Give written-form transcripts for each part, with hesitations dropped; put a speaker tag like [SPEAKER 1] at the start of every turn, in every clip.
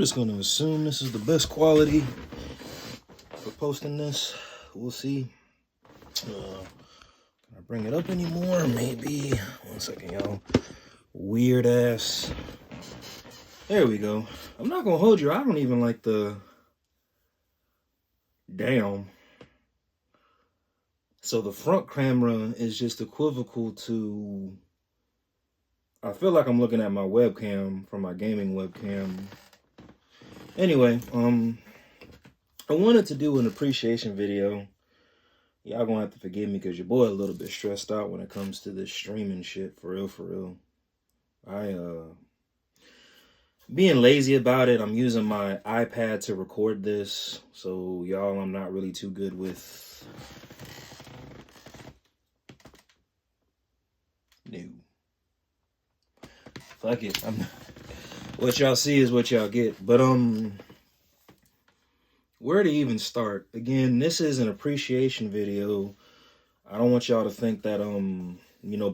[SPEAKER 1] I'm just gonna assume this is the best quality for posting this. We'll see. Can I bring it up anymore? Maybe. 1 second, y'all. Weird ass. There we go. I'm not gonna hold you. I don't even like the. Damn. So the front camera is just equivocal to. I feel like I'm looking at my webcam from my gaming webcam. Anyway, I wanted to do an appreciation video. Y'all gonna have to forgive me because your boy a little bit stressed out when it comes to this streaming shit. For real. I being lazy about it. I'm using my iPad to record this. So y'all, I'm not really too good with new. Fuck it. What y'all see is what y'all get. But where to even start? Again, this is an appreciation video. I don't want y'all to think that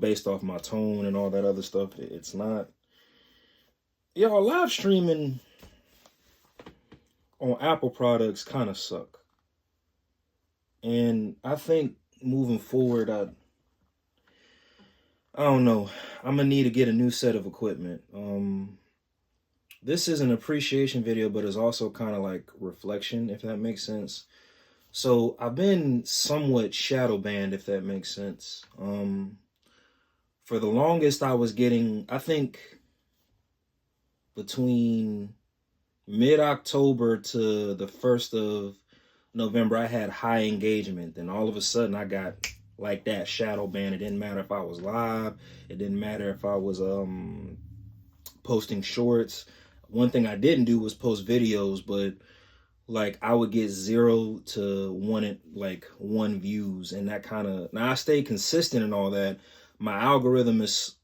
[SPEAKER 1] based off my tone and all that other stuff, it's not. Y'all, live streaming on Apple products kind of suck. And I think moving forward, I don't know. I'm gonna need to get a new set of equipment. This is an appreciation video, but it's also kind of like reflection, if that makes sense. So I've been somewhat shadow banned, if that makes sense. For the longest, I was getting, I think, between mid-October to the 1st of November, I had high engagement. Then all of a sudden, I got like that shadow ban. It didn't matter if I was live. It didn't matter if I was posting shorts. One thing I didn't do was post videos, but like I would get 0 to 1 views, and that kind of, now I stayed consistent and all that. My algorithm is,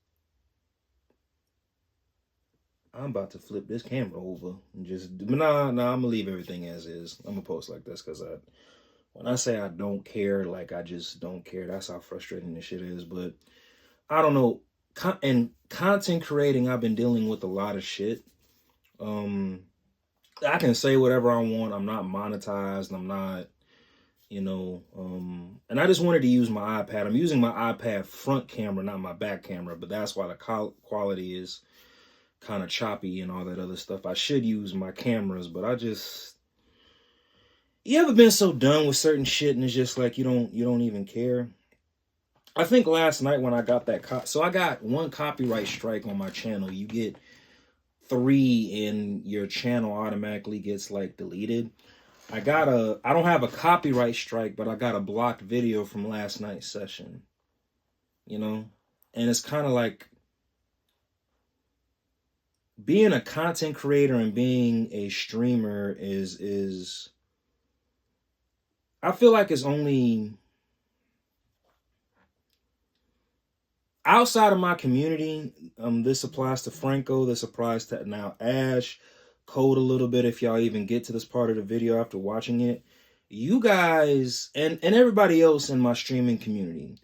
[SPEAKER 1] I'm about to flip this camera over and just, nah, I'm gonna leave everything as is. I'm gonna post like this because when I say I don't care, like I just don't care. That's how frustrating this shit is. But I don't know. And content creating, I've been dealing with a lot of shit. I can say whatever I want. I'm not monetized. I'm not, and I just wanted to use my iPad. I'm using my iPad front camera, not my back camera, but that's why the quality is kind of choppy and all that other stuff. I should use my cameras, but you ever been so done with certain shit and it's just like you don't even care? I think last night when I got that so I got 1 copyright strike on my channel. You get 3 and your channel automatically gets like deleted. I don't have a copyright strike, but I got a blocked video from last night's session. And it's kind of like being a content creator and being a streamer is I feel like it's only outside of my community. This applies to Franco. This applies to now Ash, Code a little bit if y'all even get to this part of the video after watching it. You guys and everybody else in my streaming community,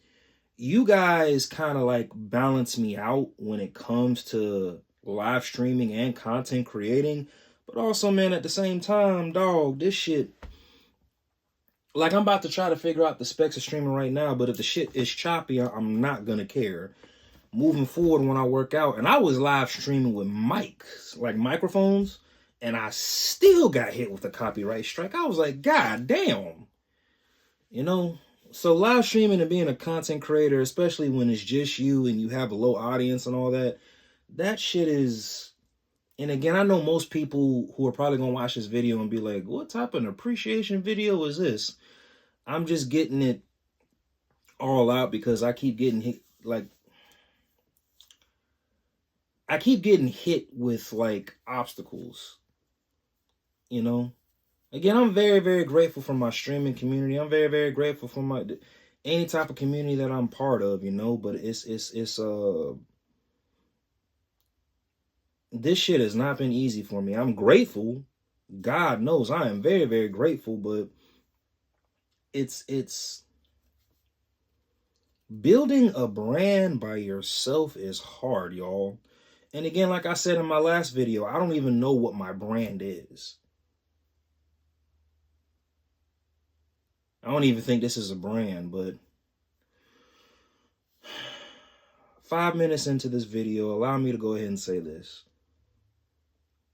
[SPEAKER 1] you guys kind of like balance me out when it comes to live streaming and content creating. But also, man, at the same time, dog, this shit, like I'm about to try to figure out the specs of streaming right now, but if the shit is choppy, I'm not gonna care. Moving forward when I work out, and I was live streaming with mics, like microphones, and I still got hit with a copyright strike. I was like, God damn. So live streaming and being a content creator, especially when it's just you and you have a low audience and all that, that shit is, and again, I know most people who are probably gonna watch this video and be like, what type of an appreciation video is this? I'm just getting it all out because I keep getting hit, I keep getting hit with like obstacles, Again, I'm very, very grateful for my streaming community. I'm very, very grateful for any type of community that I'm part of, but it's this shit has not been easy for me. I'm grateful. God knows I am very, very grateful, but it's building a brand by yourself is hard, y'all. And again, like I said in my last video, I don't even know what my brand is. I don't even think this is a brand, but 5 minutes into this video, allow me to go ahead and say this.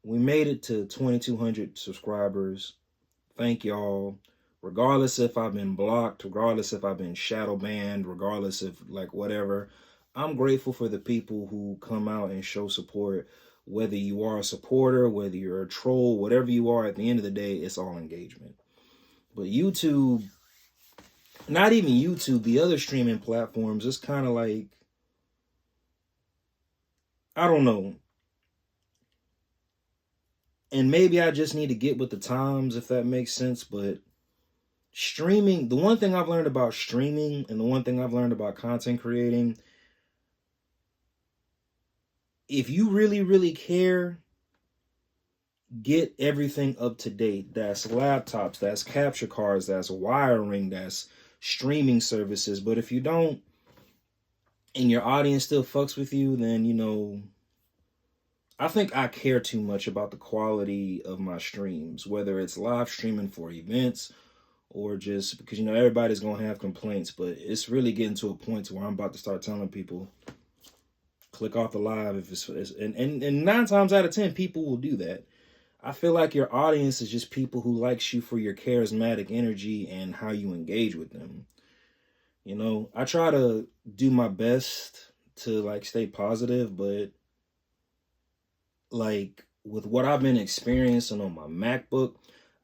[SPEAKER 1] We made it to 2,200 subscribers. Thank y'all. Regardless if I've been blocked, regardless if I've been shadow banned, regardless if like whatever, I'm grateful for the people who come out and show support. Whether you are a supporter, whether you're a troll, whatever you are, at the end of the day, it's all engagement. But YouTube, not even YouTube, the other streaming platforms, it's kind of like, I don't know. And maybe I just need to get with the times, if that makes sense. But streaming, the one thing I've learned about streaming and the one thing I've learned about content creating, if you really, really care, get everything up to date. That's laptops, that's capture cards, that's wiring, that's streaming services. But if you don't, and your audience still fucks with you, then, you know, I think I care too much about the quality of my streams, whether it's live streaming for events or just because, you know, everybody's going to have complaints, but it's really getting to a point to where I'm about to start telling people, click off the live if it's and 9 times out of 10 people will do that. I feel like your audience is just people who likes you for your charismatic energy and how you engage with them. You know, I try to do my best to like stay positive, but like with what I've been experiencing on my MacBook,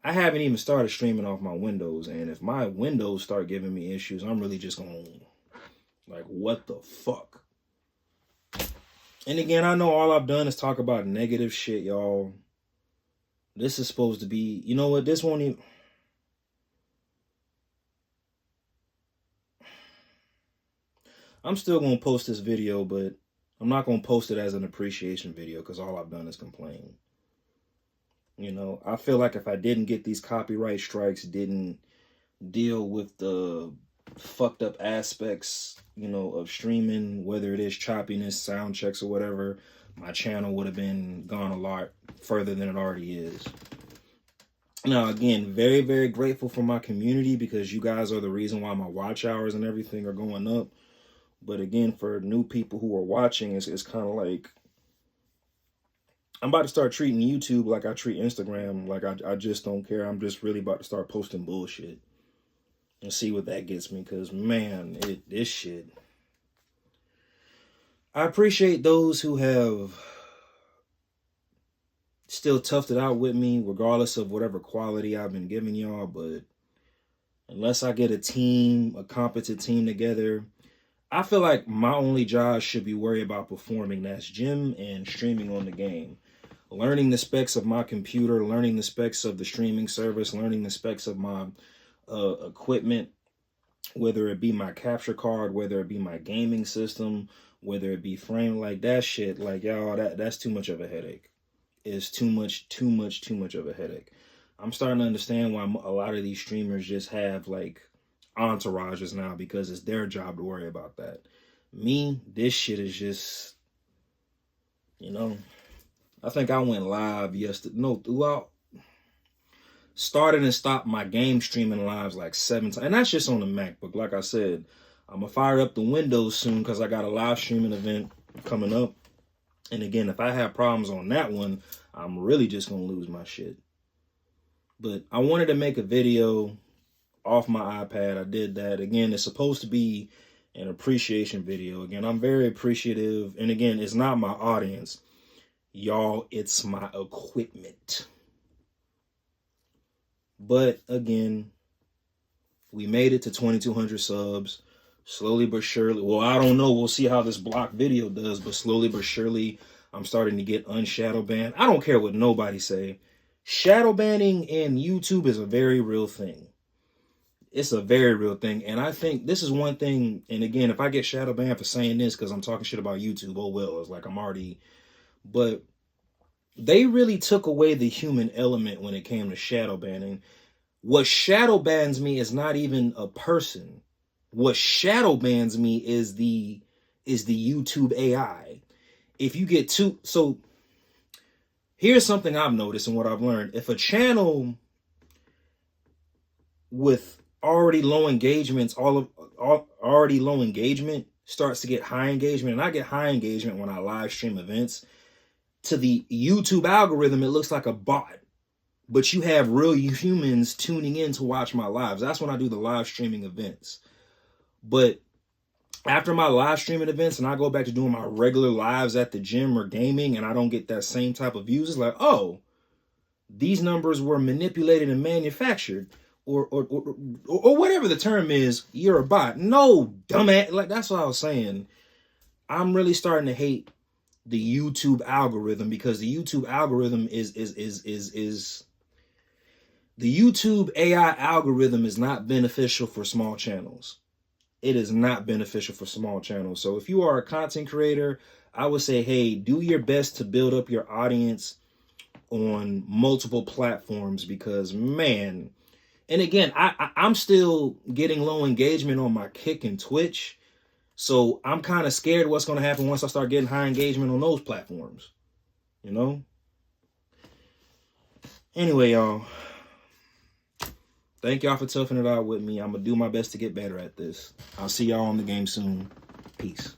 [SPEAKER 1] I haven't even started streaming off my Windows. And if my Windows start giving me issues, I'm really just going to like, what the fuck? And again, I know all I've done is talk about negative shit, y'all. This is supposed to be, you know what? This won't even. I'm still going to post this video, but I'm not going to post it as an appreciation video because all I've done is complain. You know, I feel like if I didn't get these copyright strikes, didn't deal with the fucked up aspects, you know, of streaming, whether it is choppiness, sound checks, or whatever, my channel would have been gone a lot further than it already is. Now, again, very, very grateful for my community because you guys are the reason why my watch hours and everything are going up. But again, for new people who are watching, it's kind of like, I'm about to start treating YouTube like I treat Instagram. Like I just don't care. I'm just really about to start posting bullshit and see what that gets me. Because, man, this shit. I appreciate those who have still toughed it out with me, regardless of whatever quality I've been giving y'all. But unless I get a team, a competent team together, I feel like my only job should be worry about performing. That's gym and streaming on the game. Learning the specs of my computer, learning the specs of the streaming service, learning the specs of my equipment, whether it be my capture card, whether it be my gaming system, whether it be frame, like that shit, like y'all, that's too much of a headache. It's too much of a headache. I'm starting to understand why a lot of these streamers just have like entourages now because it's their job to worry about that. Me, this shit is just, you know, I think I went live yesterday. No, throughout. Started and stopped my game streaming lives like 7 times. And that's just on the MacBook. Like I said, I'm going to fire up the Windows soon because I got a live streaming event coming up. And again, if I have problems on that one, I'm really just going to lose my shit. But I wanted to make a video off my iPad. I did that. Again, it's supposed to be an appreciation video. Again, I'm very appreciative. And again, it's not my audience. Y'all, it's my equipment. But again, we made it to 2,200 subs. Slowly but surely. Well, I don't know. We'll see how this block video does. But slowly but surely, I'm starting to get unshadow banned. I don't care what nobody say. Shadow banning in YouTube is a very real thing. It's a very real thing. And I think this is one thing. And again, if I get shadow banned for saying this because I'm talking shit about YouTube, oh well. It's like I'm already... But they really took away the human element when it came to shadow banning. What shadow bans me is not even a person. What shadow bans me is the YouTube AI. if you get too, so here's something I've noticed and what I've learned. If a channel with already low engagements, already low engagement starts to get high engagement, and I get high engagement when I live stream events, to the YouTube algorithm, it looks like a bot. But you have real humans tuning in to watch my lives. That's when I do the live streaming events. But after my live streaming events and I go back to doing my regular lives at the gym or gaming and I don't get that same type of views, it's like, oh, these numbers were manipulated and manufactured, or whatever the term is, you're a bot. No, dumbass. Like, that's what I was saying. I'm really starting to hate the YouTube algorithm, because the YouTube algorithm is the YouTube AI algorithm is not beneficial for small channels. It is not beneficial for small channels. So if you are a content creator, I would say, hey, do your best to build up your audience on multiple platforms, because, man, and again, I'm still getting low engagement on my Kick and Twitch. So I'm kind of scared what's going to happen once I start getting high engagement on those platforms, you know? Anyway, y'all, thank y'all for toughing it out with me. I'm going to do my best to get better at this. I'll see y'all on the game soon. Peace.